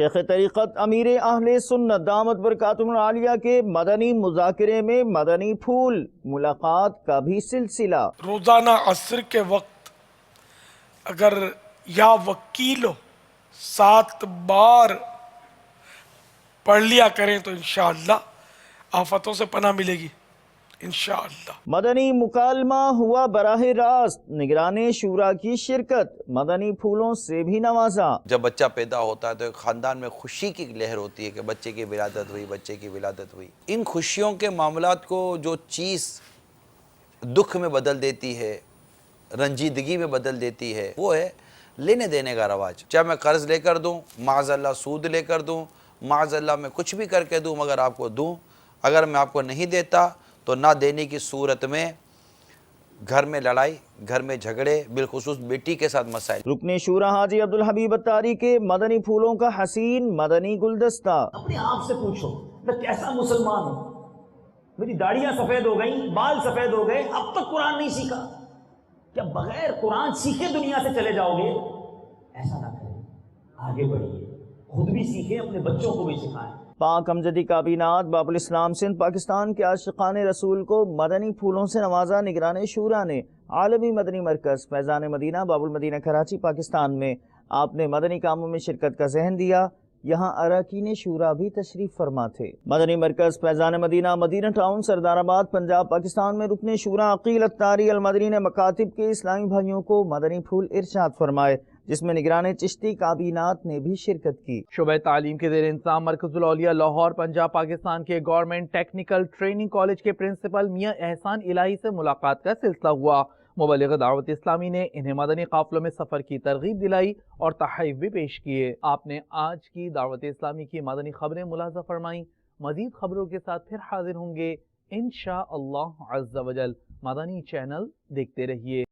شیخ طریقت امیر اہل سنت دامت برکاتہم العالیہ کے مدنی مذاکرے میں مدنی پھول ملاقات کا بھی سلسلہ۔ روزانہ عصر کے وقت اگر یا وکیلو 7 بار پڑھ لیا کریں تو انشاءاللہ آفتوں سے پناہ ملے گی انشاءاللہ۔ مدنی مکالمہ ہوا براہ راست، نگران شورا کی شرکت، مدنی پھولوں سے بھی نوازا۔ جب بچہ پیدا ہوتا ہے تو ایک خاندان میں خوشی کی لہر ہوتی ہے کہ بچے کی ولادت ہوئی، بچے کی ولادت ہوئی۔ ان خوشیوں کے معاملات کو جو چیز دکھ میں بدل دیتی ہے، رنجیدگی میں بدل دیتی ہے، وہ ہے لینے دینے کا رواج۔ چاہے میں قرض لے کر دوں، معاذ اللہ سود لے کر دوں، معاذ اللہ میں کچھ بھی کر کے دوں، مگر آپ کو دوں، اگر میں آپ کو نہیں دیتا تو نہ دینے کی صورت میں گھر میں لڑائی، گھر میں جھگڑے، بالخصوص بیٹی کے ساتھ مسائل۔ رکن شورا حاجی عبدالحبیب اتاری کے مدنی پھولوں کا حسین مدنی گلدستہ۔ اپنے آپ سے پوچھو میں کیسا مسلمان ہوں؟ میری داڑیاں سفید ہو گئیں، بال سفید ہو گئے، اب تک قرآن نہیں سیکھا۔ کیا بغیر قرآن سیکھے دنیا سے چلے جاؤ گے؟ ایسا نہ کریں، آگے بڑھیے، خود بھی سیکھیں، اپنے بچوں کو بھی سکھائیں۔ پاک امجدی کابینات باب الاسلام سندھ پاکستان کے عاشقان رسول کو مدنی پھولوں سے نوازا۔ نگران شورا نے عالمی مدنی مرکز فیضان مدینہ باب المدینہ کراچی پاکستان میں آپ نے مدنی کاموں میں شرکت کا ذہن دیا۔ یہاں اراکین شورا بھی تشریف فرما تھے۔ مدنی مرکز فیضان مدینہ مدینہ ٹاؤن سردار آباد پنجاب پاکستان میں رکن شورا عقیل اتاری المدنی نے مکاتب کے اسلامی بھائیوں کو مدنی پھول ارشاد فرمائے، جس میں نگران چشتی کابینات نے بھی شرکت کی۔ شعبہ تعلیم کے زیر انتظام مرکز الاولیاء لاہور پنجاب پاکستان کے گورنمنٹ ٹیکنیکل ٹریننگ کالج کے پرنسپل میاں احسان الہی سے ملاقات کا سلسلہ ہوا۔ مبلغ دعوت اسلامی نے انہیں مدنی قافلوں میں سفر کی ترغیب دلائی اور تحائف بھی پیش کیے۔ آپ نے آج کی دعوت اسلامی کی مدنی خبریں ملاحظہ فرمائیں۔ مزید خبروں کے ساتھ پھر حاضر ہوں گے انشاءاللہ عز و جل۔ مدنی چینل دیکھتے رہیے۔